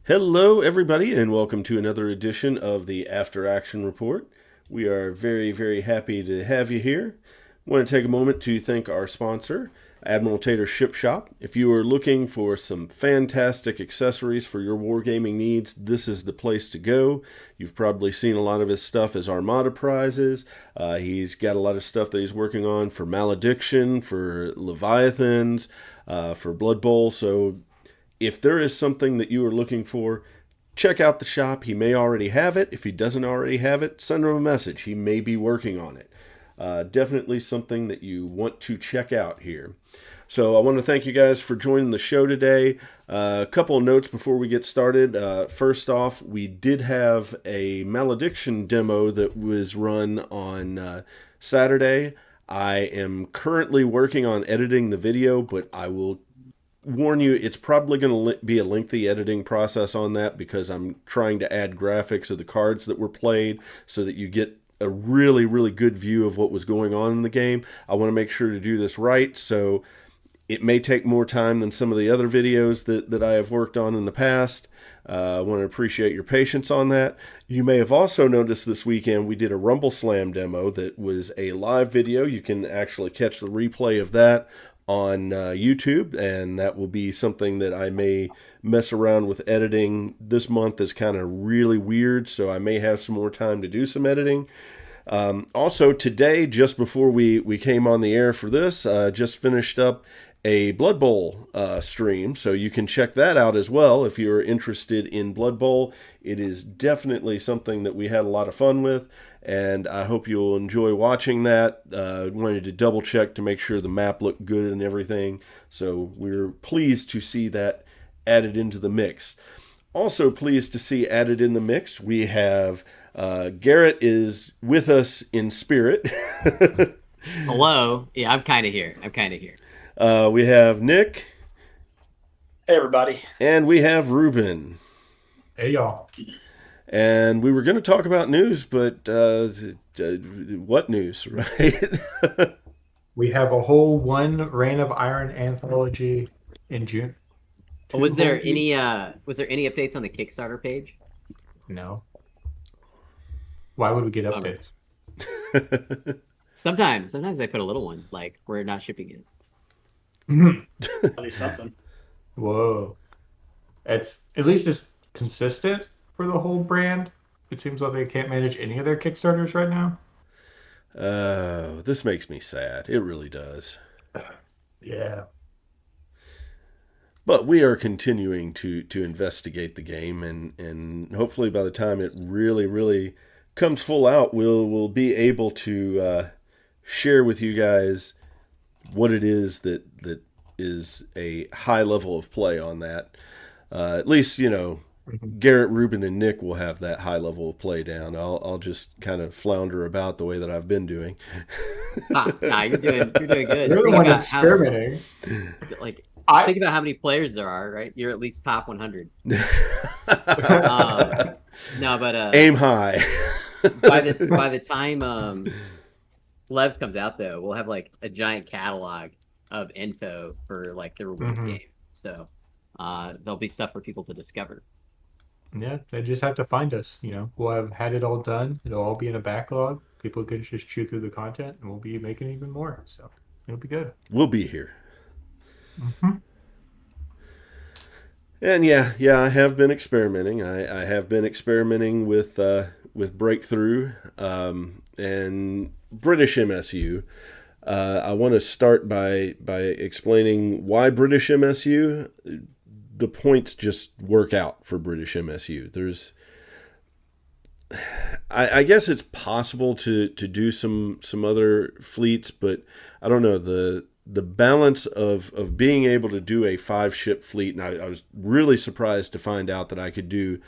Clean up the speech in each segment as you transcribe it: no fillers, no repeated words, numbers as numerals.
Hello, everybody, and welcome to another edition of the After Action Report. We are very, very happy to have you here. I want to take a moment to thank our sponsor, Admiral Tater Ship Shop. If you are looking for some fantastic accessories for your wargaming needs, this is the place to go. You've probably seen a lot of his stuff as Armada prizes. He's got a lot of stuff that he's working on for Malediction, for Leviathans, for Blood Bowl. So if there is something that you are looking for, check out the shop. He may already have it. If he doesn't already have it, send him a message. He may be working on it. Definitely something that you want to check out here. So I want to thank you guys for joining the show today. A couple of notes before we get started. First off, we did have a Malediction demo that was run on Saturday. I am currently working on editing the video, but I will warn you, it's probably going to be a lengthy editing process on that because I'm trying to add graphics of the cards that were played so that you get a really, really good view of what was going on in the game. I want to make sure to do this right, so it may take more time than some of the other videos that I have worked on in the past. I want to appreciate your patience on that. You may have also noticed this weekend we did a Rumble Slam demo that was a live video. You can actually catch the replay of that on YouTube, and that will be something that I may mess around with editing. This month is kind of really weird, so I may have some more time to do some editing. Also today, just before we came on the air for this, just finished up a Blood Bowl stream, so you can check that out as well if you're interested in Blood Bowl. It is definitely something that we had a lot of fun with, and I hope you'll enjoy watching that. Wanted to double check to make sure the map looked good and everything, so we're pleased to see that added into the mix. Also pleased to see added in the mix, we have Garrett is with us in spirit. Hello. Yeah, I'm kind of here. We have Nick. Hey, everybody. And we have Ruben. Hey, y'all. And we were going to talk about news, but what news, right? We have a whole one Reign of Iron anthology in June. Was there any updates on the Kickstarter page? No. Why would we get updates? Sometimes they put a little one, like we're not shipping it. At least something. Whoa. At least it's consistent for the whole brand. It seems like they can't manage any of their Kickstarters right now. This makes me sad. It really does. Yeah. But we are continuing to investigate the game, and hopefully by the time it really, really comes full out, we'll be able to share with you guys what it is that is a high level of play on that. At least, Garrett, Ruben, and Nick will have that high level of play down. I'll just kind of flounder about the way that I've been doing. Nah, you're doing good. You're the one experimenting. Think about how many players there are, right? You're at least top 100. No, but aim high. by the time Levs comes out, though, we'll have like a giant catalog of info for like the release game. So there'll be stuff for people to discover. Yeah, they just have to find us. We'll have had it all done. It'll all be in a backlog. People can just chew through the content, and we'll be making even more. So it'll be good. We'll be here. And yeah, I have been experimenting. I have been experimenting with Breakthrough and British MSU. I want to start by explaining why British MSU. The points just work out for British MSU. I guess it's possible to do some other fleets, but I don't know, the balance of being able to do a 5-ship fleet, and I was really surprised to find out that I could do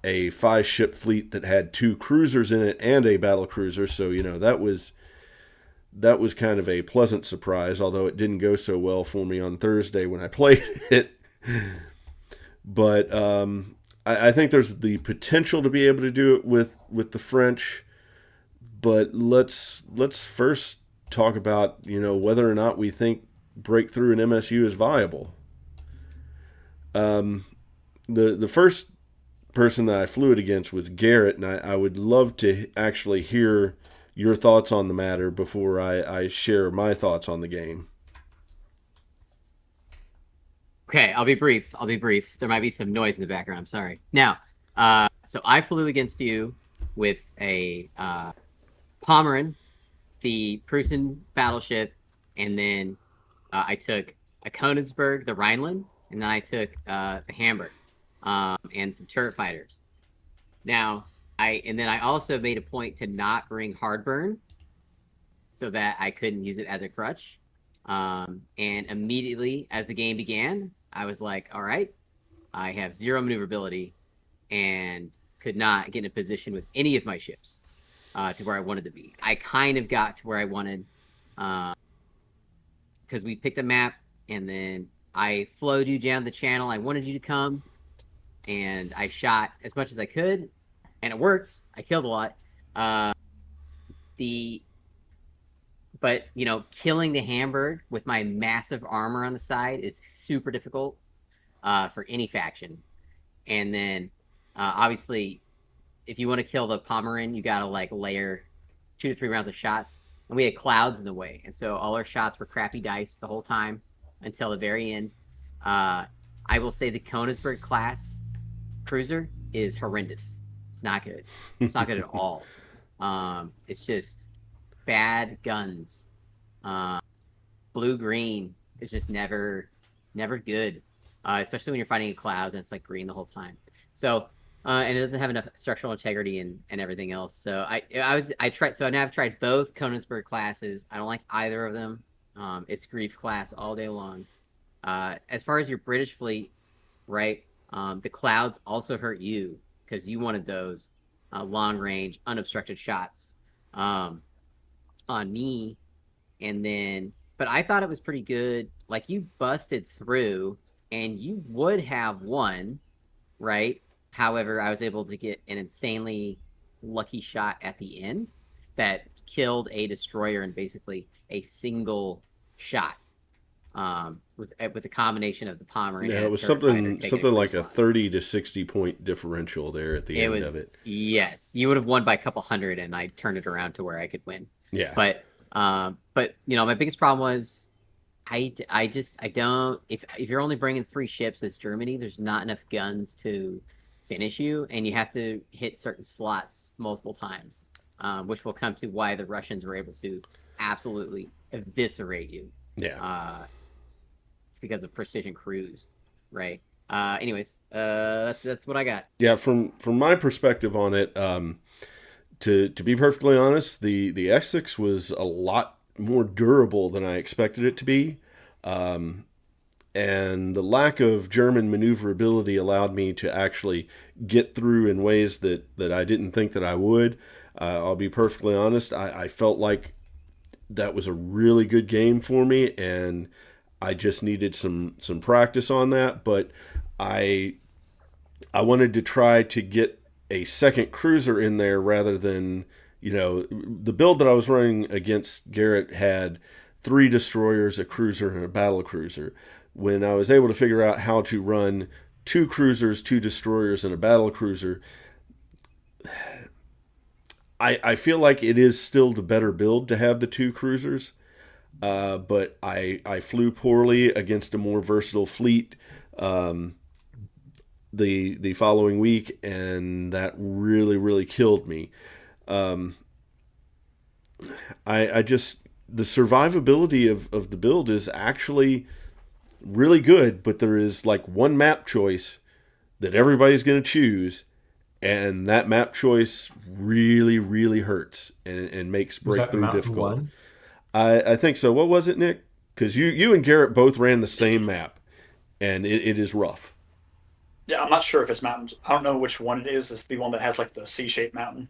a 5-ship fleet that had 2 cruisers in it and a battle cruiser. So that was kind of a pleasant surprise, although it didn't go so well for me on Thursday when I played it. But I think there's the potential to be able to do it with the French. But let's first talk about whether or not we think Breakthrough and MSU is viable. The first person that I flew it against was Garrett, and I would love to actually hear your thoughts on the matter before I share my thoughts on the game. Okay, I'll be brief. There might be some noise in the background. I'm sorry. Now, so I flew against you with a Pomeran, the Prussian battleship, and then I took a Königsberg, the Rhineland, and then I took the Hamburg, and some turret fighters. Now, I also made a point to not bring Hardburn, so that I couldn't use it as a crutch. And immediately as the game began, I was like, all right, I have 0 maneuverability and could not get in a position with any of my ships to where I wanted to be. I kind of got to where I wanted because we picked a map, and then I flowed you down the channel. I wanted you to come, and I shot as much as I could, and it worked. I killed a lot. But, killing the Hamburg with my massive armor on the side is super difficult for any faction. And then, obviously, if you want to kill the Pomeran, you got to, layer 2 to 3 rounds of shots. And we had clouds in the way. And so all our shots were crappy dice the whole time until the very end. I will say the Königsberg class cruiser is horrendous. It's not good. It's not good at all. It's just bad guns. Blue-green is just never good, especially when you're fighting in clouds and it's green the whole time. So, and it doesn't have enough structural integrity and everything else. So I tried. So now I've tried both Königsberg classes. I don't like either of them. It's grief class all day long. As far as your British fleet, right? The clouds also hurt you because you wanted those long-range, unobstructed shots on me. And then, but I thought it was pretty good. You busted through, and you would have won, right? However, I was able to get an insanely lucky shot at the end that killed a destroyer in basically a single shot. With a combination of the Pomeran. Yeah, it was something like a 30 to 60 point differential there at the end of it. Yes, you would have won by a couple hundred, and I turned it around to where I could win. Yeah. But my biggest problem was I don't. If you're only bringing 3 ships as Germany, there's not enough guns to finish you, and you have to hit certain slots multiple times, which will come to why the Russians were able to absolutely eviscerate you. Yeah. Because of precision cruise, right? Anyways, that's what I got. Yeah, from my perspective on it, to be perfectly honest, the Essex was a lot more durable than I expected it to be, and the lack of German maneuverability allowed me to actually get through in ways that I didn't think that I would. I'll be perfectly honest, I felt like that was a really good game for me, and I just needed some practice on that, but I wanted to try to get a second cruiser in there rather than, the build that I was running against Garrett had 3 destroyers, a cruiser, and a battle cruiser. When I was able to figure out how to run 2 cruisers, 2 destroyers, and a battle cruiser, I feel like it is still the better build to have the 2 cruisers. But I flew poorly against a more versatile fleet the following week, and that really killed me. I just, the survivability of the build is actually really good, but there is one map choice that everybody's going to choose, and that map choice really hurts and makes breakthrough difficult. One? I think so. What was it, Nick? Because you and Garrett both ran the same map, and it is rough. Yeah, I'm not sure if it's mountains. I don't know which one it is. It's the one that has the C-shaped mountain,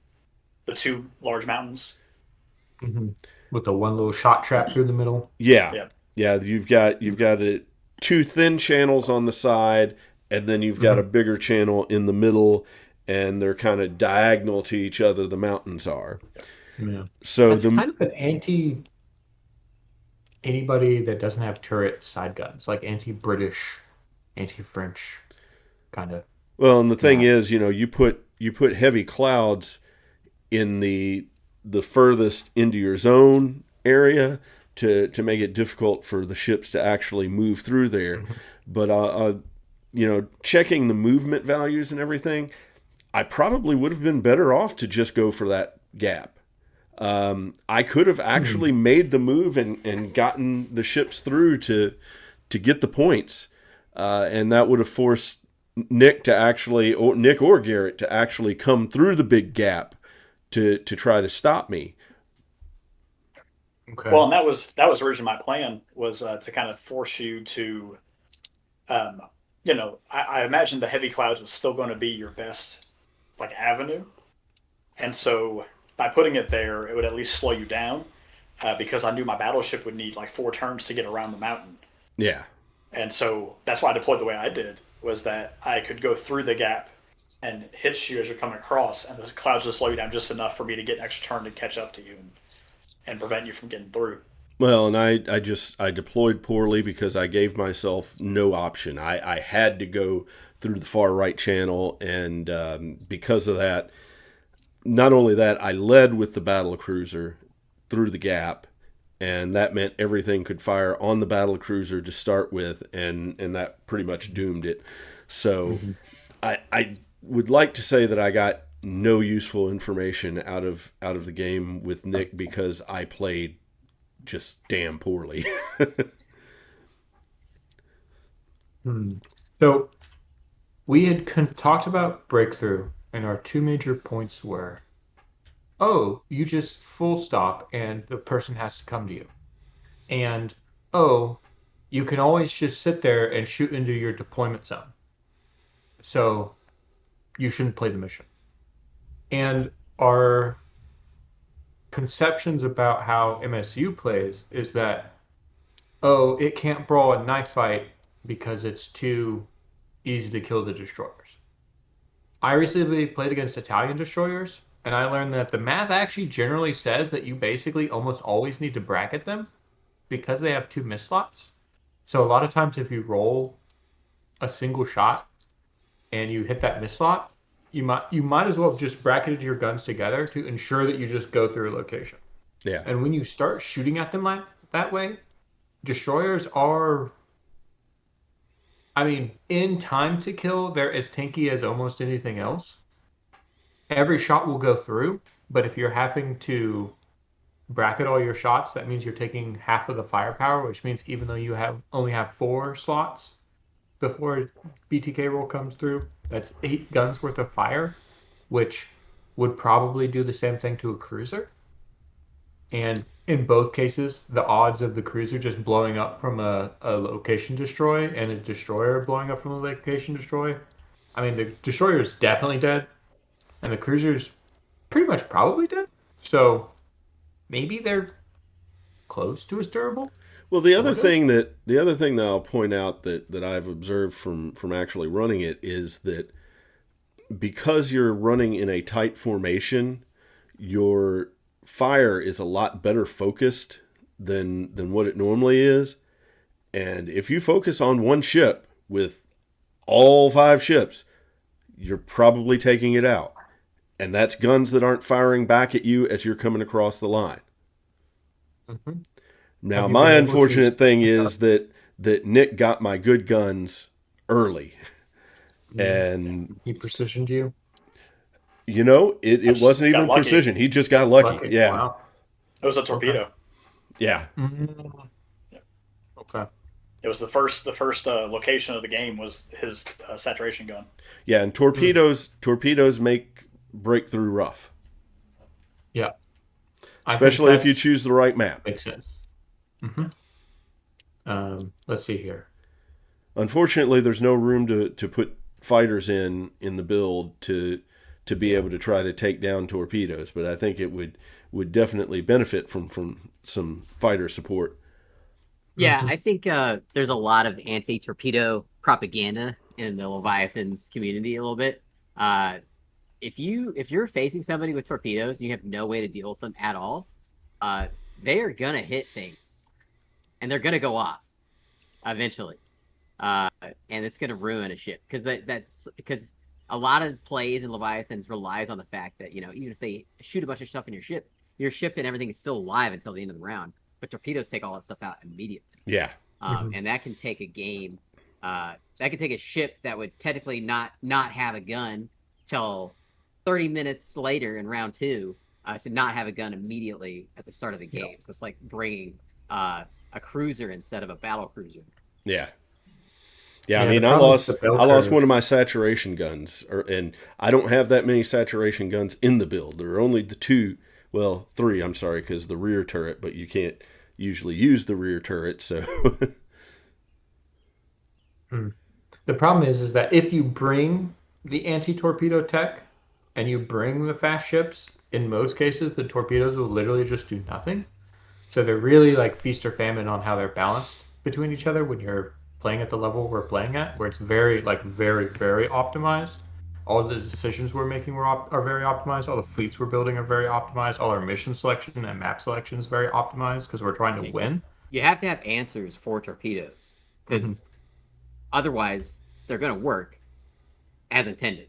the 2 large mountains. Mm-hmm. With the one little shot trap through the middle. Yeah. You've got 2 thin channels on the side, and then you've got a bigger channel in the middle, and they're kind of diagonal to each other. The mountains are. Yeah. So that's kind of an anybody that doesn't have turret side guns, like anti-British, anti-French kind of. Well, and the thing Yeah. is, you put heavy clouds in the furthest into your zone area to make it difficult for the ships to actually move through there. Mhm. But checking the movement values and everything, I probably would have been better off to just go for that gap. I could have actually made the move and gotten the ships through to get the points, and that would have forced Nick or Garrett to actually come through the big gap to try to stop me. Okay. Well, and that was originally my plan, was to kind of force you to, um, I imagine the heavy clouds was still going to be your best like avenue, and so by putting it there, it would at least slow you down, because I knew my battleship would need like 4 turns to get around the mountain, Yeah, and so that's why I deployed the way I did, was that I could go through the gap and hit you as you're coming across, and the clouds would slow you down just enough for me to get an extra turn to catch up to you and prevent you from getting through. well, and I deployed poorly because I gave myself no option. I had to go through the far right channel, and because of that, not only that, I led with the battle cruiser through the gap, and that meant everything could fire on the battle cruiser to start with, and that pretty much doomed it. So I would like to say that I got no useful information out of the game with Nick because I played just damn poorly. So we had talked about breakthrough, and our two major points were, oh, you just full stop and the person has to come to you. And, oh, you can always just sit there and shoot into your deployment zone. So you shouldn't play the mission. And our conceptions about how MSU plays is that, oh, it can't brawl a knife fight because it's too easy to kill the destroyers. I recently played against Italian destroyers, and I learned that the math actually generally says that you basically almost always need to bracket them because they have 2 miss slots. So a lot of times if you roll a single shot and you hit that miss slot, you might as well have just bracketed your guns together to ensure that you just go through a location. Yeah. And when you start shooting at them like that way, destroyers are, I mean, in time to kill, they're as tanky as almost anything else. Every shot will go through, but if you're having to bracket all your shots, that means you're taking half of the firepower, which means even though you only have 4 slots before BTK roll comes through, that's 8 guns worth of fire, which would probably do the same thing to a cruiser. And in both cases, the odds of the cruiser just blowing up from a location destroy and a destroyer blowing up from a location destroy, I mean, the destroyer is definitely dead, and the cruiser's pretty much probably dead. So maybe they're close to as durable. Well, the other thing that I'll point out that I've observed from actually running it is that because you're running in a tight formation, your fire is a lot better focused than what it normally is. And if you focus on one ship with all 5 ships, you're probably taking it out. And that's guns that aren't firing back at you as you're coming across the line. Mm-hmm. Now, my unfortunate thing is that Nick got my good guns early. And he precisioned you? It wasn't even lucky. precision. He just got lucky. Yeah. Wow. It was a torpedo. Yeah. Mm-hmm. Okay. It was the first location of the game was his saturation gun. Yeah, and torpedoes make breakthrough rough. Yeah. Especially if you choose the right map. Makes sense. Mm-hmm. Let's see here. Unfortunately, there's no room to put fighters in the build to be able to try to take down torpedoes, but I think it would definitely benefit from some fighter support. Yeah, I think there's a lot of anti-torpedo propaganda in the Leviathans community a little bit. If you're facing somebody with torpedoes and you have no way to deal with them at all, they are gonna hit things, and they're gonna go off eventually, and it's gonna ruin a ship because a lot of plays in Leviathans relies on the fact that, even if they shoot a bunch of stuff in your ship and everything is still alive until the end of the round. But torpedoes take all that stuff out immediately. Yeah. And that can take a game. That could take a ship that would technically not have a gun till 30 minutes later in round 2 to not have a gun immediately at the start of the game. Yep. So it's like bringing a cruiser instead of a battle cruiser. Yeah. Yeah, I mean, I lost one of my saturation guns, and I don't have that many saturation guns in the build. There are only the 3, I'm sorry, because the rear turret, but you can't usually use the rear turret, so... The problem is that if you bring the anti-torpedo tech and you bring the fast ships, in most cases, the torpedoes will literally just do nothing. So they're really like feast or famine on how they're balanced between each other when you're playing at the level we're playing at, where it's very, very optimized. All the decisions we're making are very optimized. All the fleets we're building are very optimized. All our mission selection and map selection is very optimized because we're trying to win. You have to have answers for torpedoes because otherwise they're going to work as intended.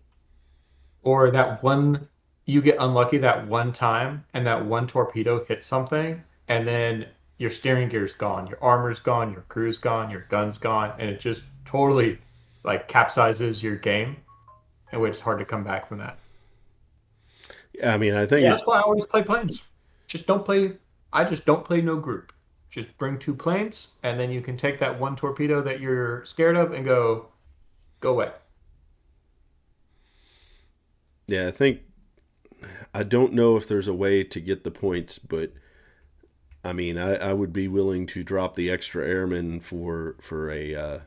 Or that one, you get unlucky that one time and that one torpedo hits something and then your steering gear's gone, your armor's gone, your crew's gone, your gun's gone, and it just totally like capsizes your game, and it's hard to come back from that. Yeah, I mean, I think that's why I always play planes. I just don't play no group. Just bring 2 planes, and then you can take that one torpedo that you're scared of and go away. Yeah, I don't know if there's a way to get the points, but I mean, I would be willing to drop the extra airman for a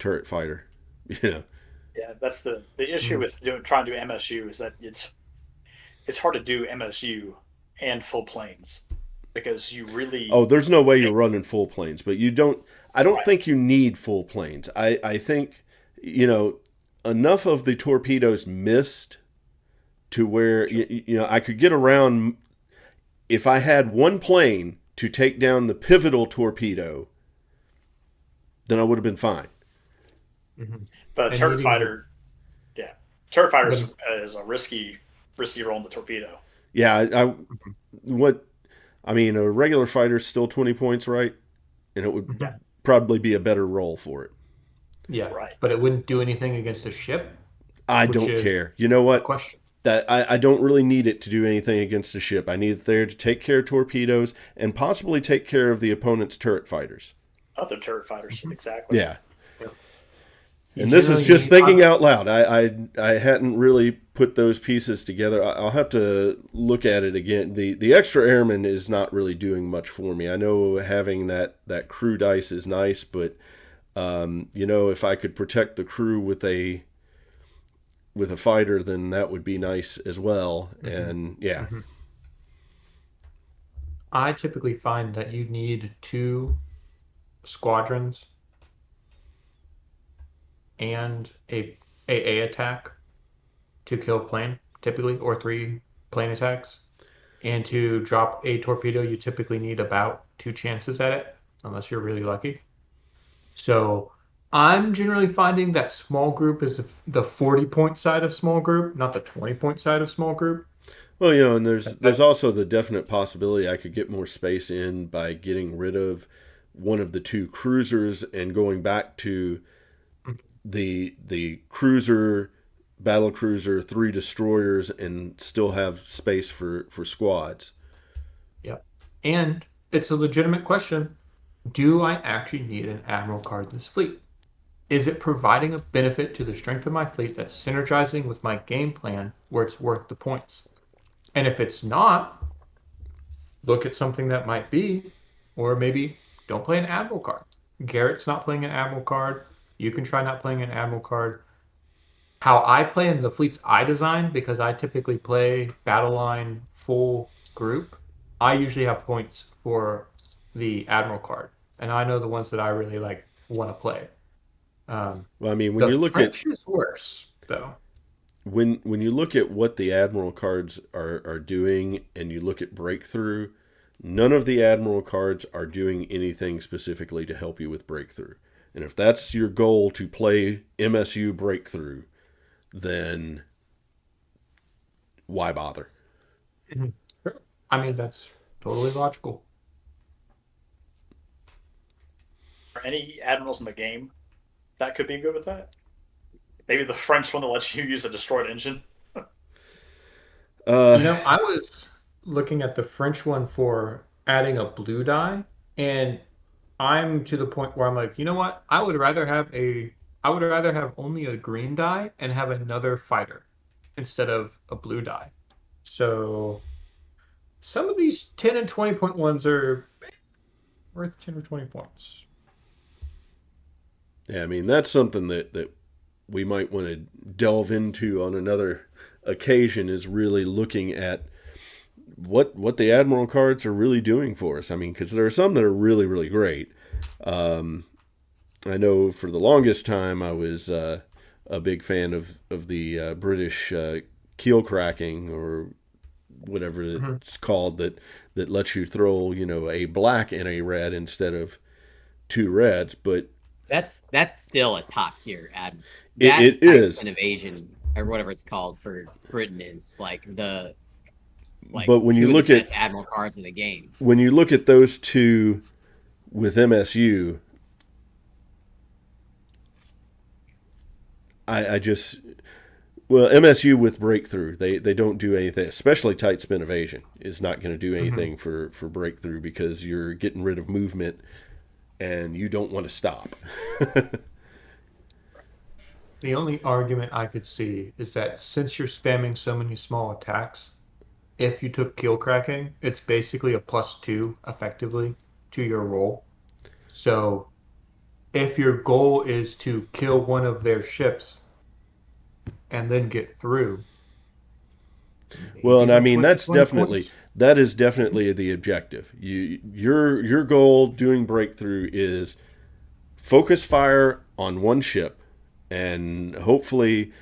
turret fighter. Yeah, that's the issue with trying to do MSU is that it's hard to do MSU and full planes because you really... Oh, there's no way you're running full planes, but I don't think you need full planes. I think, enough of the torpedoes missed to where, I could get around if I had one plane to take down the pivotal torpedo, then I would have been fine. But a turret fighter is a risky roll on the torpedo. Yeah, a regular fighter's still 20 points, right? And it would probably be a better roll for it. Yeah, right. But it wouldn't do anything against a ship? I don't care. You know what? Question. That I don't really need it to do anything against the ship. I need it there to take care of torpedoes and possibly take care of the opponent's turret fighters. Other turret fighters, exactly. Yeah. And this is just thinking out loud. I hadn't really put those pieces together. I'll have to look at it again. The extra airman is not really doing much for me. I know having that crew dice is nice, but if I could protect the crew with a fighter, then that would be nice as well. And yeah. I typically find that you need 2 squadrons and a AA attack to kill plane, typically, or 3 plane attacks. And to drop a torpedo, you typically need about 2 chances at it, unless you're really lucky. So I'm generally finding that small group is the 40-point side of small group, not the 20-point side of small group. Well, and there's also the definite possibility I could get more space in by getting rid of one of the 2 cruisers and going back to the cruiser, battle cruiser, 3 destroyers, and still have space for squads. Yep. And it's a legitimate question. Do I actually need an admiral card in this fleet? Is it providing a benefit to the strength of my fleet that's synergizing with my game plan where it's worth the points? And if it's not, look at something that might be, or maybe don't play an admiral card. Garrett's not playing an admiral card. You can try not playing an admiral card. How I play in the fleets I design, because I typically play battle line full group, I usually have points for the admiral card, and I know the ones that I really want to play. Well, I mean, when you look at French is worse though. When you look at what the admiral cards are doing, and you look at Breakthrough, none of the admiral cards are doing anything specifically to help you with Breakthrough. And if that's your goal, to play MSU Breakthrough, then why bother? Mhm. Sure. I mean, that's totally logical. Are any admirals in the game that could be good with that? Maybe the French one that lets you use a destroyed engine. Uh, I was looking at the French one for adding a blue die, and I'm to the point where I'm like, you know what? I would rather have only a green die and have another fighter instead of a blue die. So some of these 10 and 20 point ones are worth 10 or 20 points. yeah, I mean that's something that we might want to delve into on another occasion is really looking at what the Admiral cards are really doing for us. I mean, because there are some that are really, really great. I know for the longest time I was a big fan of the British keel cracking or whatever Mhm. it's called that lets you throw a black and a red instead of two reds. But That's still a top tier ad. it, That it tight is. spin evasion or whatever it's called for Britain is like the But two of the best admiral cards in the game. when you look at those two with MSU, I just well MSU with breakthrough they don't do anything, especially tight spin evasion is not going to do Mhm. anything for breakthrough because you're getting rid of movement and you don't want to stop. The only argument I could see is that since you're spamming so many small attacks, if you took keel cracking, it's basically a +2 effectively to your roll. So if your goal is to kill one of their ships and then get through, Well, maybe and I that's mean worth the 20 points. that is definitely the objective. Your goal doing breakthrough is focus fire on one ship, and hopefully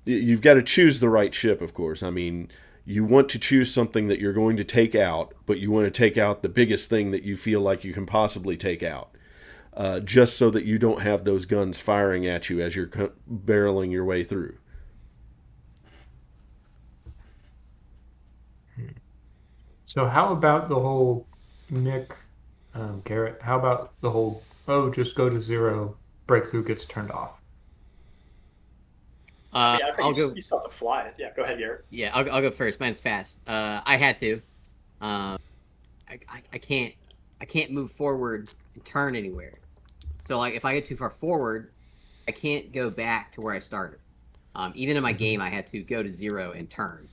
you've got to choose the right ship. Of course, I mean you want to choose something that you're going to take out, but you want to take out the biggest thing that you feel like you can possibly take out. Just so that you don't have those guns firing at you as you're barreling your way through. So how about the whole Nick, Garrett? How about the whole just go to 0, breakthrough gets turned off? I mean, I think I'll go. you still have to fly it. Yeah, go ahead, Garrett. Yeah, I'll go first. Mine's fast. I had to. Um, I can't move forward and turn anywhere. So like if I get too far forward, I can't go back to where I started. Even in my Mhm. game, I had to go to 0 and turn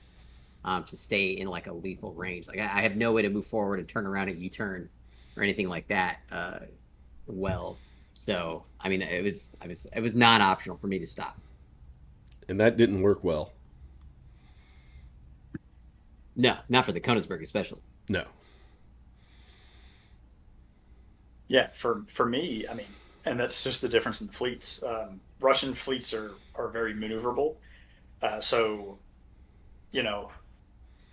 to stay in like a lethal range. Like I have no way to move forward and turn around and U-turn or anything like that. Well, so I mean, it was not optional for me to stop. And that didn't work well. No, not for the Konigsberg especially. No. Yeah, for me, I mean, and that's just the difference in fleets. Russian fleets are very maneuverable. So you know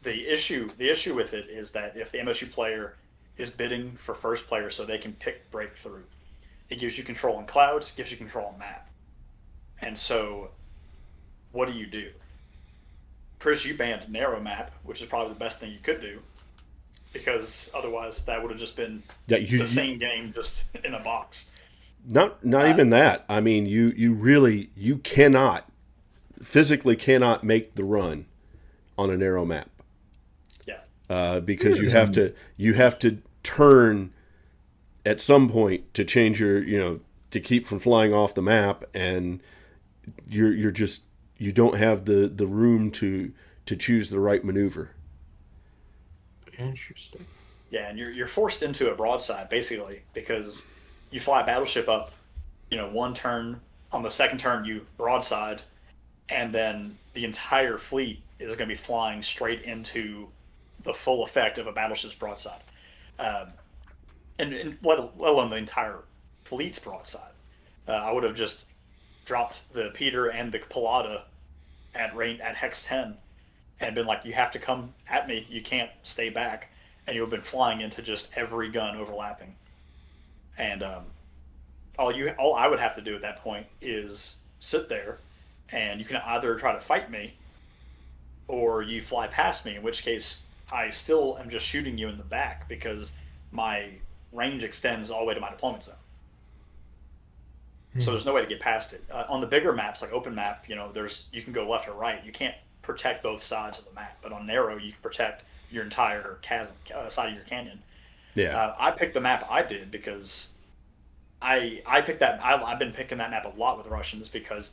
the issue with it is that if the MSU player is bidding for first player so they can pick breakthrough, it gives you control in clouds, gives you control on map. And so what do you do? Chris, you banned narrow map, which is probably the best thing you could do because otherwise that would have just been Yeah, the same game just in a box. not Uh, even that. I mean, you really you cannot physically cannot make the run on a narrow map yeah, because Really? you have to turn at some point to change your to keep from flying off the map, and you're just you don't have the room to choose the right maneuver. Interesting. yeah, and you're forced into a broadside basically because you fly a battleship up, one turn. On the second turn, you broadside, and then the entire fleet is going to be flying straight into the full effect of a battleship's broadside, um, and let alone the entire fleet's broadside. I would have just dropped the Peter and the Pilata at range at hex 10 and been like, "You have to come at me. You can't stay back." And you have been flying into just every gun overlapping, and all I would have to do at that point is sit there and you can either try to fight me, or you fly past me, in which case I still am just shooting you in the back because my range extends all the way to my deployment zone. So there's no way to get past it. On the bigger maps, like open map, you can go left or right. You can't protect both sides of the map, but on narrow, you can protect your entire chasm side of your canyon. Yeah. I picked the map I did because I picked that. I've been picking that map a lot with Russians because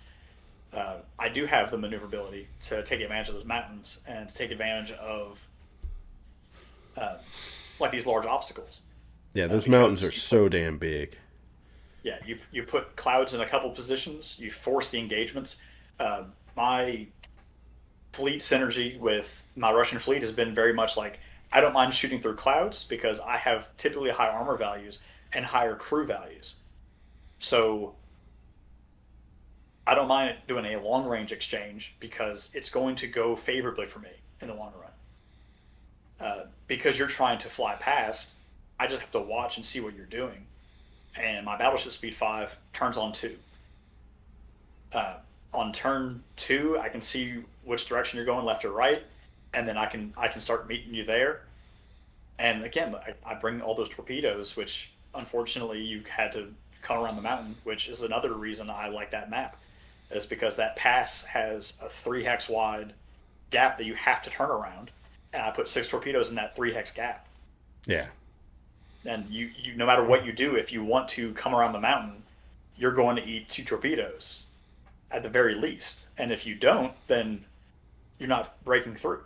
I do have the maneuverability to take advantage of those mountains and to take advantage of like these large obstacles. Yeah, those mountains are so damn big. Yeah, you put clouds in a couple positions. You force the engagements. My fleet synergy with my Russian fleet has been very much like I don't mind shooting through clouds because I have typically high armor values and higher crew values. So I don't mind doing a long range exchange because it's going to go favorably for me in the long run. Because you're trying to fly past, I just have to watch and see what you're doing. And my battleship speed 5 turns on 2. On turn 2, I can see which direction you're going, left or right, and then I can start meeting you there. And again, I bring all those torpedoes, which unfortunately you had to come around the mountain, which is another reason I like that map, is because that pass has a 3 hex wide gap that you have to turn around, and I put 6 torpedoes in that 3 hex gap. Yeah. And you no matter what you do, if you want to come around the mountain, you're going to eat 2 torpedoes at the very least. And if you don't, then you're not breaking through.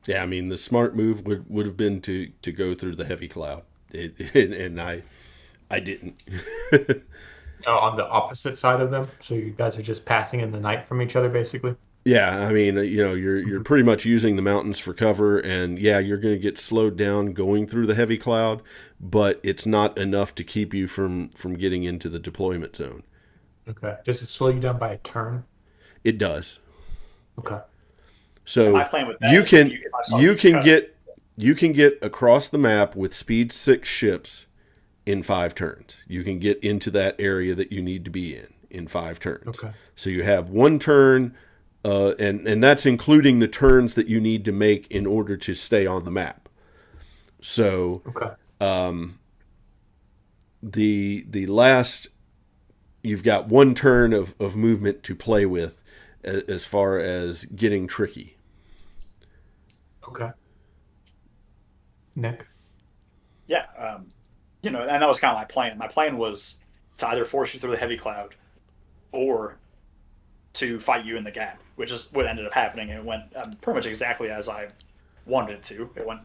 Yeah, I mean, the smart move would have been to go through the heavy cloud. And I didn't. On the opposite side of them, so you guys are just passing in the night from each other, basically. Yeah, I mean, you're pretty much using the mountains for cover, and yeah, you're going to get slowed down going through the heavy cloud, but it's not enough to keep you from getting into the deployment zone. Okay. Does it slow you down by a turn? It does. Okay. So my plan with that you is can if I saw you you can cut- get you can get across the map with speed 6 ships in 5 turns. You can get into that area that you need to be in 5 turns. Okay. So you have 1 turn. And that's including the turns that you need to make in order to stay on the map. So Okay. the last, you've got 1 turn of movement to play with as far as getting tricky. Okay. Nick? Yeah, and that was kind of my plan. My plan was to either force you through the heavy cloud or to fight you in the gap, which is what ended up happening. And it went pretty much exactly as I wanted it to. It went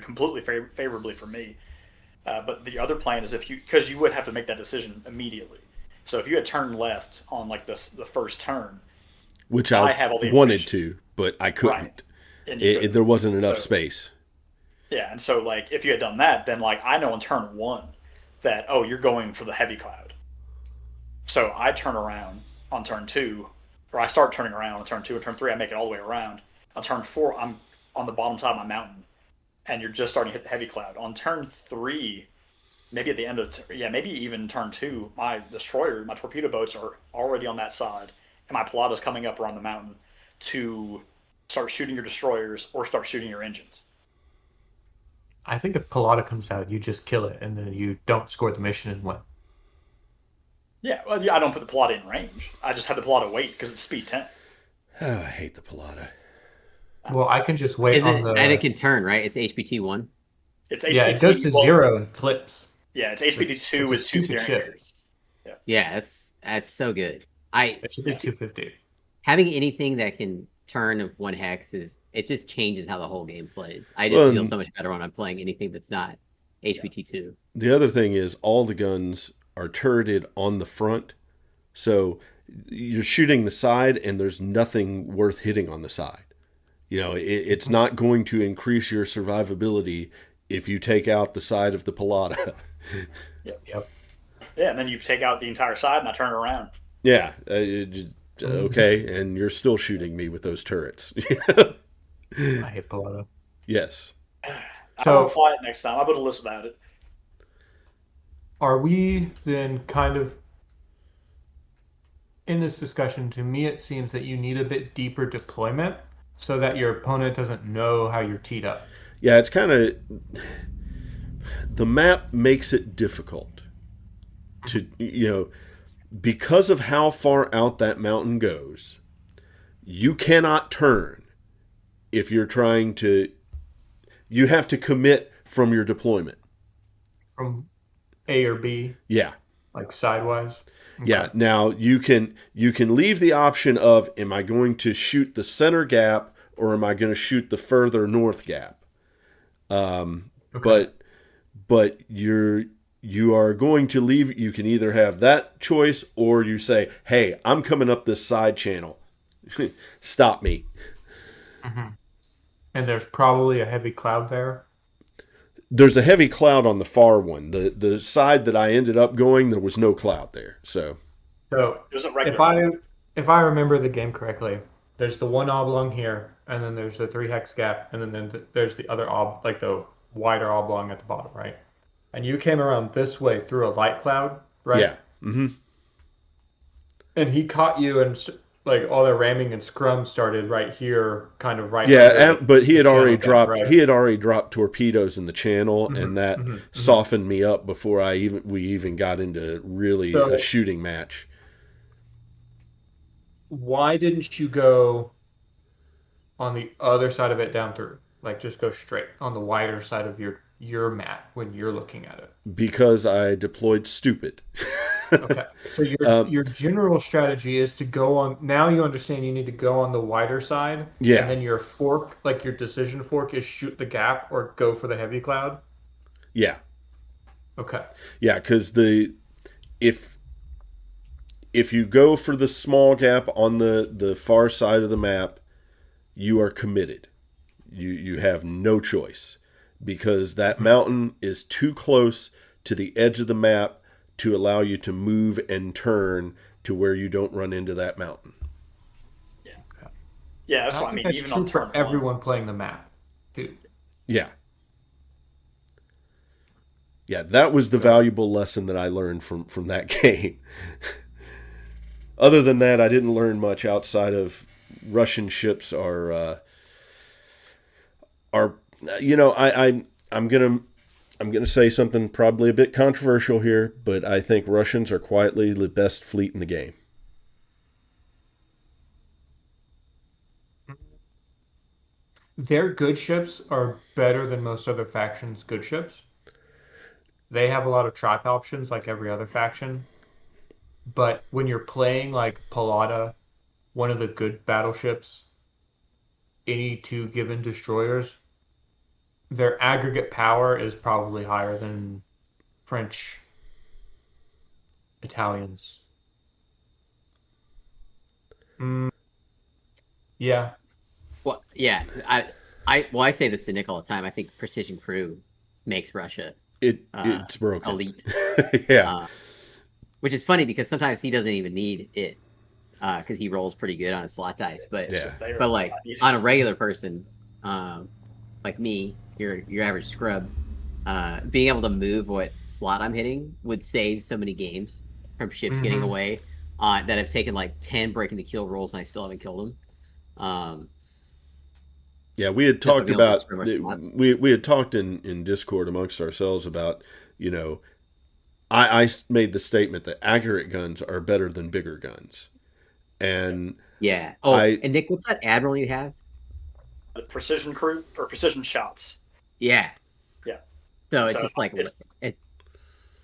completely favorably for me. But the other plan is because you would have to make that decision immediately. So if you had turned left on like the first turn, Which I I have all the wanted information. to, but I couldn't. Right. And you couldn't. There wasn't enough So- space. Yeah, and so like if you had done that, then like I know on turn 1 that you're going for the heavy cloud. So I turn around on turn 2, or I start turning around on turn 2 and turn 3. I make it all the way around. On turn 4, I'm on the bottom side of my mountain, and you're just starting to hit the heavy cloud. On turn 3, maybe at the end of maybe even turn 2, my torpedo boats are already on that side, and my Pilata's coming up around the mountain to start shooting your destroyers or start shooting your engines. I think if Pilata comes out, you just kill it, and then you don't score the mission and win. Yeah, well, I don't put the Pilata in range. I just have the Pilata wait because it's speed 10. Oh, I hate the Pilata. Well, I can just wait Is on it? the. And it can turn, right? It's HPT 1. It's Yeah, it goes to 0 and flips. Yeah, it's HPT It's 2 a with 2 stupid steering ship. gears. Yeah, that's so good. It should be 250. Having anything that can turn of 1 hex it just changes how the whole game plays. I just feel so much better when I'm playing anything that's not HPT 2. The other thing is all the guns are turreted on the front. So you're shooting the side and there's nothing worth hitting on the side. It's not going to increase your survivability if you take out the side of the Pilata. Yep. Yeah, and then you take out the entire side and I turn it around. Yeah. Okay. And you're still shooting me with those turrets. I hate Pilata. Yes. I will fly it next time. I'll put a list about it. Are we then kind of in this discussion, to me, it seems that you need a bit deeper deployment so that your opponent doesn't know how you're teed up. Yeah, it's kind of the map makes it difficult to because of how far out that mountain goes. You cannot turn if you're trying to. You have to commit from your deployment. From A or B, Yeah. like sidewise. Yeah. Okay. Now you can leave the option of, am I going to shoot the center gap or am I going to shoot the further north gap? Okay. But you are going to leave. You can either have that choice or you say, hey, I'm coming up this side channel. Stop me. Mm-hmm. And there's probably a heavy cloud there. There's a heavy cloud on the far one. The side that I ended up going, there was no cloud there. So There's a if regular. if I remember the game correctly, there's the one oblong here, and then there's the 3 hex gap, and then there's the other like the wider oblong at the bottom, right? And you came around this way through a light cloud, right? yeah. Mm-hmm. And he caught you, and like all the ramming and scrum started right here, kind of right Yeah, under but he the had already channel gap, dropped. right? He had already dropped torpedoes in the channel, Mm-hmm, and that mm-hmm, mm-hmm. softened me up before we even got into really So a shooting match. why didn't you go on the other side of it down through? Like just go straight on the wider side of your map when you're looking at it. Because I deployed stupid. Okay. So Um, your general strategy is to go on, now you understand you need to go on the wider side, yeah, and then your fork, like your decision fork, is shoot the gap or go for the heavy cloud. yeah, Okay. yeah. Because if if you go for the small gap on the far side of the map, you are committed. You have no choice because that mountain is too close to the edge of the map to allow you to move and turn to where you don't run into that mountain. Yeah, I that's don't what I think mean. that's Even true on for turn one. everyone playing the map, dude. Yeah. Yeah, that was the valuable lesson that I learned from that game. Other than that, I didn't learn much outside of Russian ships are I'm gonna say something probably a bit controversial here, but I think Russians are quietly the best fleet in the game. Their good ships are better than most other factions' good ships. They have a lot of trap options like every other faction. But when you're playing like Palada, one of the good battleships, any two given destroyers, their aggregate power is probably higher than French, Italians. Mm, yeah. Well, yeah, I say this to Nick all the time. I think Precision Crew makes Russia It's broken. elite, Yeah. which is funny because sometimes he doesn't even need it because he rolls pretty good on his slot dice. But Yeah. but like on a regular person, like me, your average scrub, being able to move what slot I'm hitting would save so many games from ships getting away that have taken like 10 breaking the kill rolls and I still haven't killed them. Yeah, we had Just by talked being able to about scrim our slots. we had talked in Discord amongst ourselves about, you know, I made the statement that accurate guns are better than bigger guns. And Yeah. Oh, I and Nick, what's that admiral you have? The precision crew or precision shots. Yeah. Yeah. So it's So just like it's-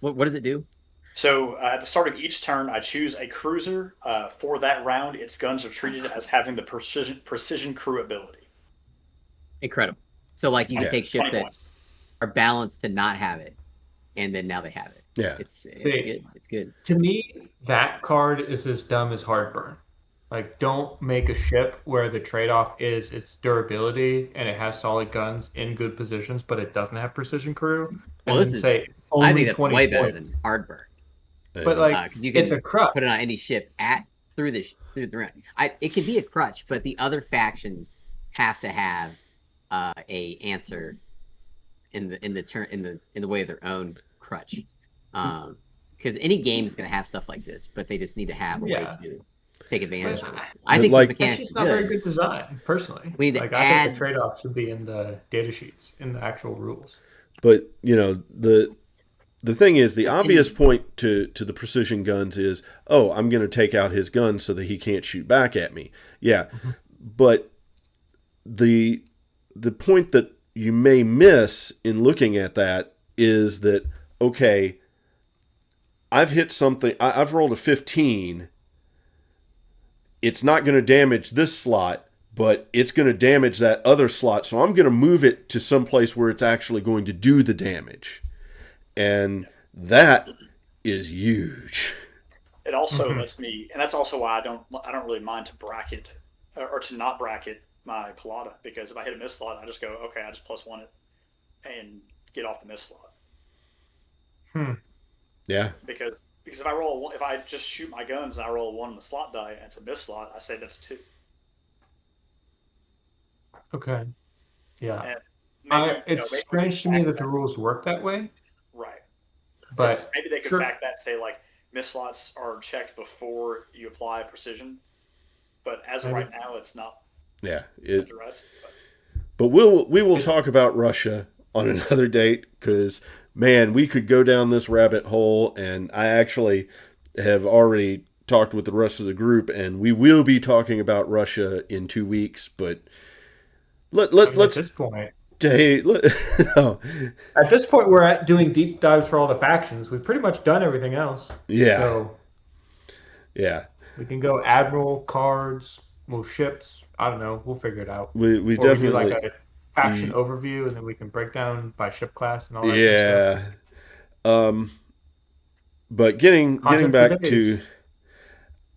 what does it do? So at the start of each turn, I choose a cruiser. For that round, its guns are treated as having the precision crew ability. Incredible. So like you can Yeah. take 20 ships that points. are balanced to not have it, and then now they have it. yeah. It's See, good. It's good. To me, that card is as dumb as Heartburn. Like, don't make a ship where the trade-off is its durability and it has solid guns in good positions, but it doesn't have precision crew. Well, And this then is say I only think that's 20 way better points. than Hardburn But like, because you it's can a crutch. put it on any ship through the round. It can be a crutch, but the other factions have to have a answer in the way of their own crutch. Because any game is going to have stuff like this, but they just need to have a way Yeah. to take advantage But of it. I- I But think like- the That's mechanics just are not very good. good design, personally. We need to Like, I think add. the trade-off should be in the data sheets, in the actual rules. But the thing is, the And- obvious point to the precision guns is, oh, I'm going to take out his gun so that he can't shoot back at me. Yeah, but the point that you may miss in looking at that is that, okay, I've hit something. I've rolled a 15. It's not going to damage this slot, but it's going to damage that other slot. So I'm going to move it to some place where it's actually going to do the damage. And that is huge. It also lets me, and that's also why I don't really mind to bracket or to not bracket my Pilata, because if I hit a miss slot, I just go, okay, I just +1 it and get off the miss slot. Yeah. Because if if I just shoot my guns and I roll a 1 in the slot die and it's a miss slot, I say that's 2. Okay. Yeah. And maybe, It's maybe strange to me that the that. rules work that way, Right. but Maybe they could sure. fact that, say like miss slots are checked before you apply precision, but as of Maybe. right now, it's not Yeah. addressed. But we will talk about Russia on another date, because, man, we could go down this rabbit hole, and I actually have already talked with the rest of the group, and we will be talking about Russia in 2 weeks. But let's at this point, no. at this point, we're doing deep dives for all the factions. We've pretty much done everything else. Yeah. So Yeah. we can go admiral cards, ships. I don't know. We'll figure it out. We Or we do definitely. like a faction overview, and then we can break down by ship class and all that. Good stuff. Yeah. But getting Content back for days.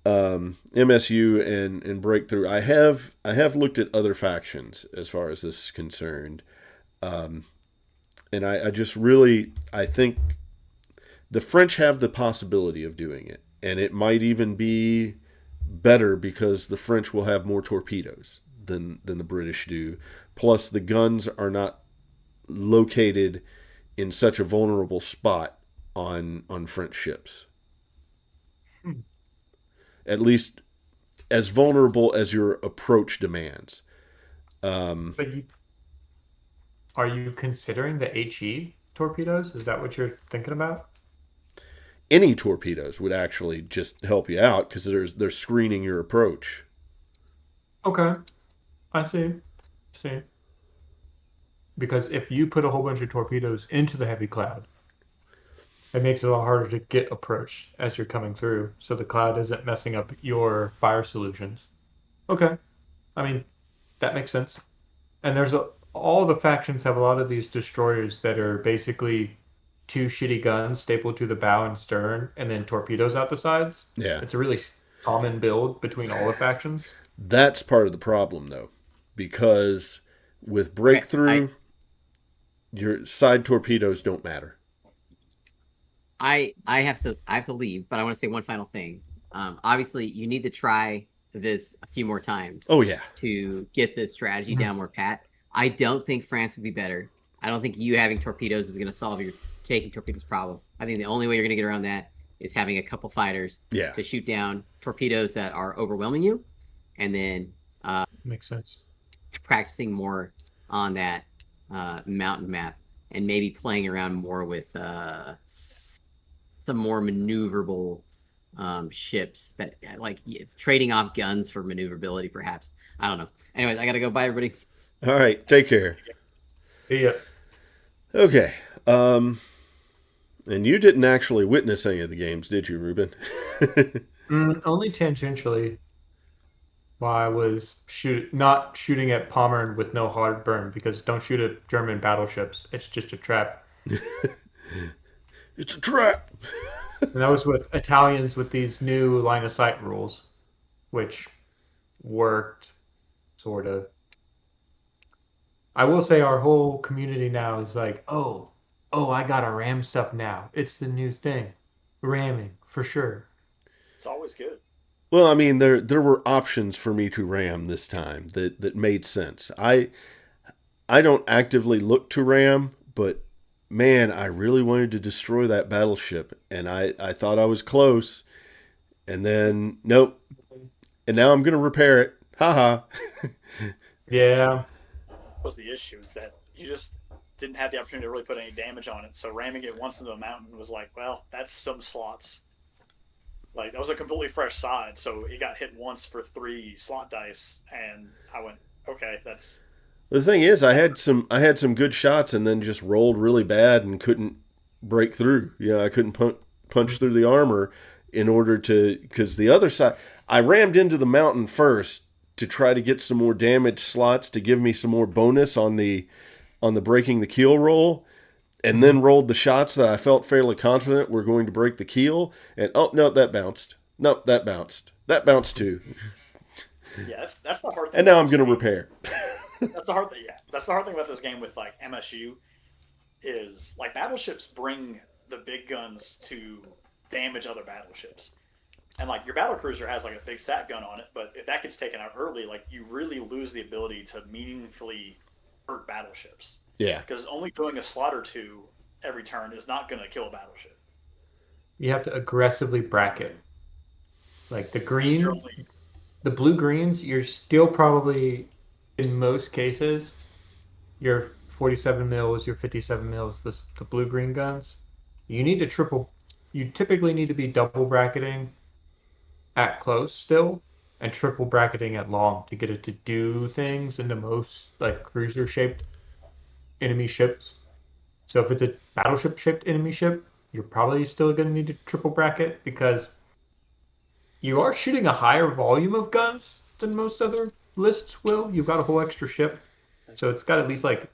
to MSU and Breakthrough, I have looked at other factions as far as this is concerned, and I just really, I think the French have the possibility of doing it, and it might even be better because the French will have more torpedoes than the British do. Plus, the guns are not located in such a vulnerable spot on French ships. At least as vulnerable as your approach demands. But are you considering the HE torpedoes? Is that what you're thinking about? Any torpedoes would actually just help you out because they're screening your approach. Okay, I see. Because if you put a whole bunch of torpedoes into the heavy cloud, it makes it a lot harder to get approached as you're coming through, so the cloud isn't messing up your fire solutions. Okay, I mean, that makes sense. And all the factions have a lot of these destroyers that are basically 2 shitty guns stapled to the bow and stern, and then torpedoes out the sides. Yeah. It's a really common build between all the factions. That's part of the problem, though, because with Breakthrough, your side torpedoes don't matter. I have to leave, but I want to say one final thing. Obviously, you need to try this a few more times. Oh, yeah. To get this strategy down more pat. I don't think France would be better. I don't think you having torpedoes is going to solve your taking torpedoes problem. I think the only way you're going to get around that is having a couple fighters to shoot down torpedoes that are overwhelming you, and then Makes sense. practicing more on that mountain map, and maybe playing around more with some more maneuverable ships that like trading off guns for maneuverability, perhaps. I don't know. Anyways, I gotta go. Bye, everybody. All right, take care. See ya. Okay. And you didn't actually witness any of the games, did you, Ruben? Only tangentially. While I was not shooting at Pommern with no hard burn, because don't shoot at German battleships. It's just a trap. It's a trap. And that was with Italians with these new line of sight rules, which worked, sort of. I will say our whole community now is like, oh, I gotta ram stuff now. It's the new thing. Ramming, for sure. It's always good. Well, I mean, there were options for me to ram this time that made sense. I don't actively look to ram, but man, I really wanted to destroy that battleship, and I thought I was close, and then nope, and now I'm going to repair it. Haha. Yeah. Was the issue is that you just didn't have the opportunity to really put any damage on it. So ramming it once into a mountain was like, well, that's some slots. Like that was a completely fresh side, so it got hit once for 3 slot dice, and I went, okay, that's The thing is, I had some good shots, and then just rolled really bad and couldn't break through. I couldn't punch through the armor in order to, because the other side, I rammed into the mountain first to try to get some more damage slots to give me some more bonus on the breaking the keel roll, and then rolled the shots that I felt fairly confident were going to break the keel, and oh no, that bounced. Nope, that bounced. That bounced too. yeah, that's the hard thing. And now about I'm this going to game. repair. That's the hard thing. Yeah, that's the hard thing about this game with like MSU is like battleships bring the big guns to damage other battleships. And like your battle cruiser has like a big sat gun on it, but if that gets taken out early, like you really lose the ability to meaningfully hurt battleships. Yeah. Because only doing a slot or 2 every turn is not going to kill a battleship. You have to aggressively bracket. Like the You're green, only, the blue greens, you're still probably, in most cases, your 47 mils, your 57 mils, the blue green guns. You typically need to be double bracketing at close still, and triple bracketing at long to get it to do things into most like cruiser shaped enemy ships. So if it's a battleship shaped enemy ship, you're probably still going to need to triple bracket because you are shooting a higher volume of guns than most other lists will. You've got a whole extra ship, so it's got at least like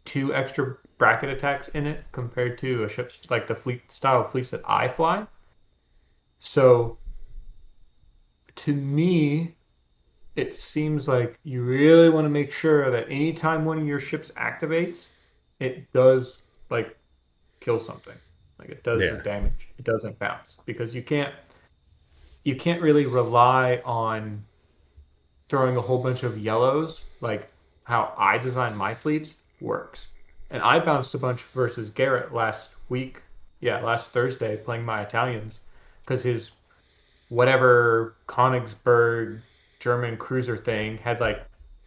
2 extra bracket attacks in it compared to a ship like the fleet style fleets that I fly. So to me, it seems like you really want to make sure that anytime one of your ships activates, it does like kill something. Like it does the Yeah. damage. It doesn't bounce because you can't really rely on throwing a whole bunch of yellows like how I design my fleets works. And I bounced a bunch versus Garrett last Thursday playing my Italians because his whatever Königsberg German cruiser thing had like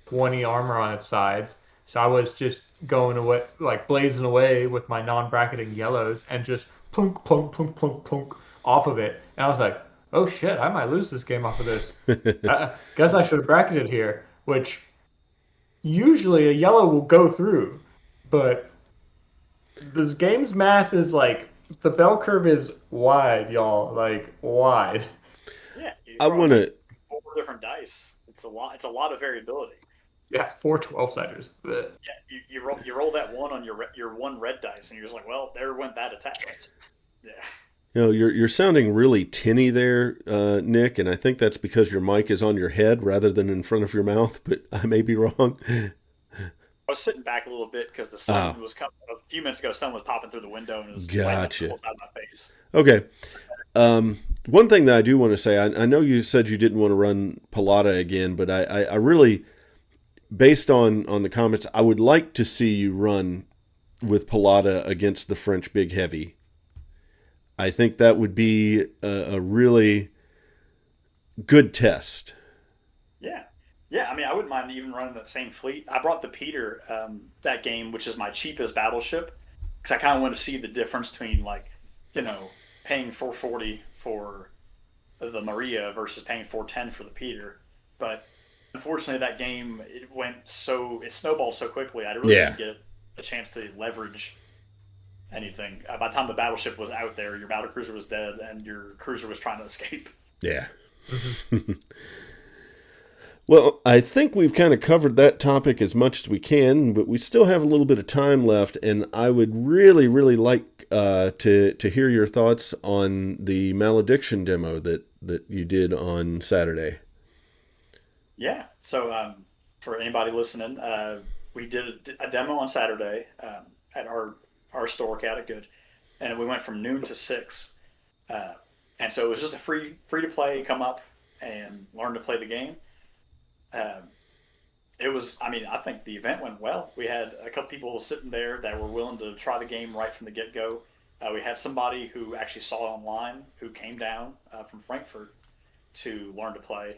20 armor on its sides. So I was just going away, like blazing away with my non-bracketing yellows and just plunk, plunk, plunk, plunk, plunk off of it. And I was like, oh shit, I might lose this game off of this. I guess I should have bracketed here, which usually a yellow will go through. But this game's math is like, the bell curve is wide, y'all. Like, wide. yeah, you I throw want to 4 different dice. It's a lot. It's a lot of variability. Yeah, 4 12-siders. Yeah, you roll that one on your 1 red dice, and you're just like, well, there went that attack. Yeah. you're sounding really tinny there, Nick, and I think that's because your mic is on your head rather than in front of your mouth, but I may be wrong. I was sitting back a little bit because the sun was coming. A few minutes ago, sun was popping through the window and it was lighting up the whole side of my face. Okay. One thing that I do want to say, I know you said you didn't want to run Pilata again, but I really, based on the comments, I would like to see you run with Pilata against the French Big Heavy. I think that would be a really good test. Yeah. I mean, I wouldn't mind even running the same fleet. I brought the Peter that game, which is my cheapest battleship, because I kind of want to see the difference between like, paying 440 for the Maria versus paying 410 for the Peter. But unfortunately, that game it snowballed so quickly. I really didn't get a chance to leverage anything. By the time the battleship was out there, your battle cruiser was dead, and your cruiser was trying to escape. Yeah. Well, I think we've kind of covered that topic as much as we can, but we still have a little bit of time left, and I would really, really like to hear your thoughts on the Malediction demo that you did on Saturday. Yeah. So for anybody listening, we did a demo on Saturday at our store, Cat Good, and we went from noon to 6. And so it was just a free to play, come up and learn to play the game. I think the event went well. We had a couple people sitting there that were willing to try the game right from the get-go. We had somebody who actually saw it online who came down from Frankfurt to learn to play.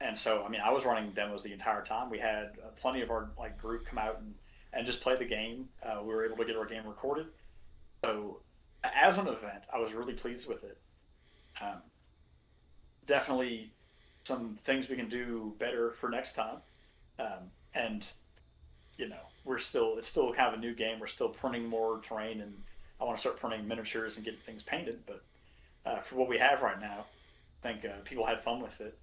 And so, I mean, I was running demos the entire time. We had plenty of our like group come out and just play the game. We were able to get our game recorded. So, as an event, I was really pleased with it. Um, Definitely some things we can do better for next time. And it's still kind of a new game. We're still printing more terrain, and I want to start printing miniatures and getting things painted. But for what we have right now, I think people had fun with it,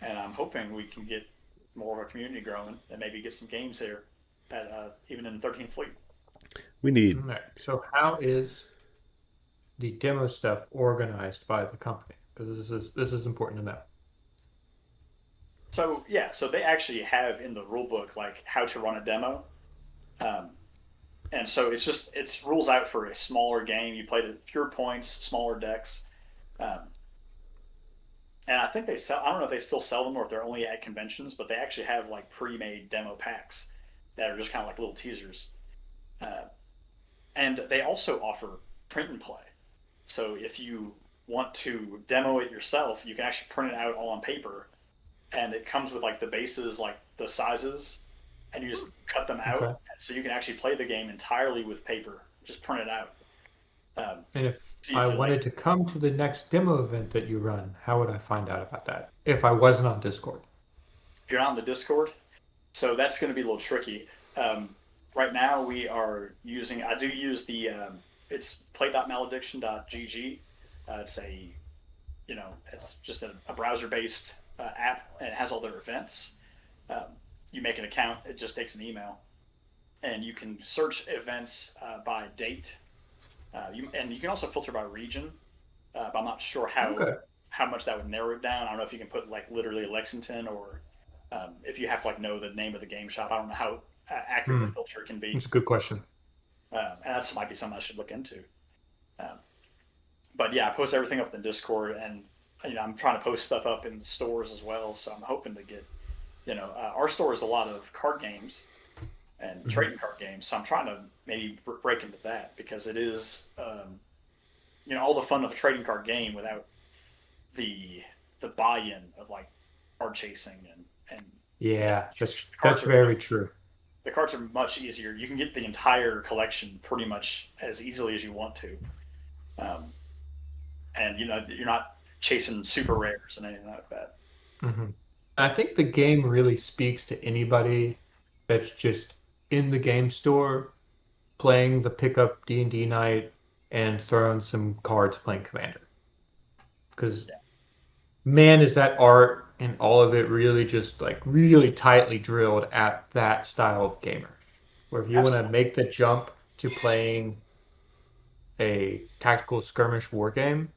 and I'm hoping we can get more of a community growing and maybe get some games here at even in 13th Fleet. We need. All right. So how is the demo stuff organized by the company? Because this is important to know. So yeah, so they actually have in the rule book like how to run a demo, um, and so it's rules out for a smaller game. You play to fewer points, smaller decks, um, and I think they sell. I don't know if they still sell them or if they're only at conventions, but they actually have like pre-made demo packs that are just kind of like little teasers, uh, and they also offer print and play. So if you want to demo it yourself, you can actually print it out all on paper, and it comes with like the bases, like the sizes, and you just cut them out, Okay. so you can actually play the game entirely with paper, just print it out. And if See if I you like wanted it. to come to the next demo event that you run, how would I find out about that? If I wasn't on Discord. If you're not on the Discord, so that's going to be a little tricky. Right now, we are using. I do use the. It's play.malediction.gg. It's a, it's just a browser-based app, and it has all their events. Um, you make an account. It just takes an email, and you can search events by date. And you can also filter by region. But I'm not sure Okay. how much that would narrow it down. I don't know if you can put like literally Lexington or if you have to like know the name of the game shop. I don't know how accurate the Hmm. filter can be, That's a good question. and that might be something I should look into. Um, but yeah, I post everything up in the Discord, and I'm trying to post stuff up in the stores as well. So I'm hoping to get our store is a lot of card games and Mhm. trading card games. So I'm trying to maybe break into that because it is all the fun of a trading card game without the buy-in of like card chasing and Yeah, the cards that's are very true. much easier. You can get the entire collection pretty much as easily as you want to, um, and you're not chasing super rares and anything like that. Hmm. I think the game really speaks to anybody that's just in the game store playing the pickup D&D night and throwing some cards playing Commander. Because Yeah, man, is that art and all of it really just like really tightly drilled at that style of gamer. Where if you want to absolutely. make the jump to playing a tactical skirmish war game,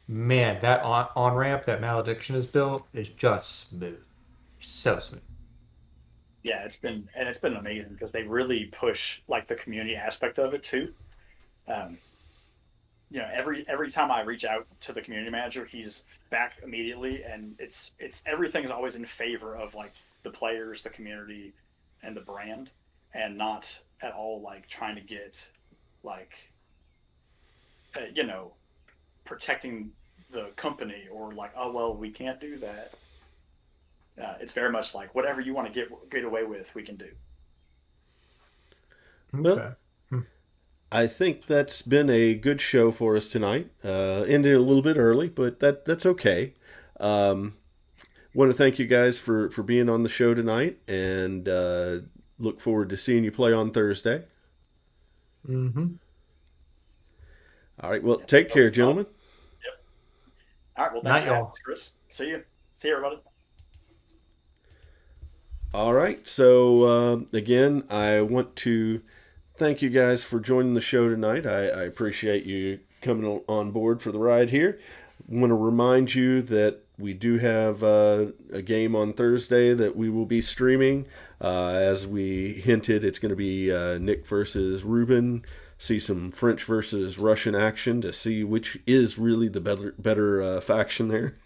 man, that on ramp that Malediction is built is just smooth, so smooth. Yeah, it's been amazing because they really push like the community aspect of it too. Um, every time I reach out to the community manager, he's back immediately, and it's everything is always in favor of like the players, the community, and the brand, and not at all like trying to get like uh, you know protecting the company or like, oh well, we can't do that. It's very much like whatever you want to get away with, we can do. Well, Okay. Hmm. I think that's been a good show for us tonight. Ended a little bit early, but that's okay. Um, Want to thank you guys for being on the show tonight, and look forward to seeing you play on Thursday. Mm-hmm. All right. Well, Yeah, take that'll care, be fun. gentlemen. Yep. All right. Well, thanks Night, for having us, y'all. Chris. See you. See you, everybody. All right. So, again, I want to thank you guys for joining the show tonight. I appreciate you coming on board for the ride here. I want to remind you that we do have a game on Thursday that we will be streaming. As we hinted, it's going to be Nick versus Ruben. See some French versus Russian action to see which is really the better faction there.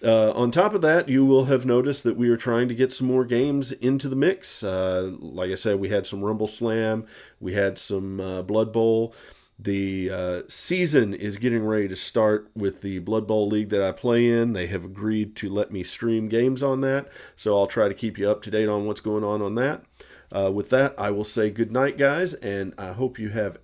On top of that, you will have noticed that we are trying to get some more games into the mix. Like I said, we had some Rumble Slam, we had some Blood Bowl. The season is getting ready to start with the Blood Bowl League that I play in. They have agreed to let me stream games on that, so I'll try to keep you up to date on what's going on that. With that, I will say good night, guys, and I hope you have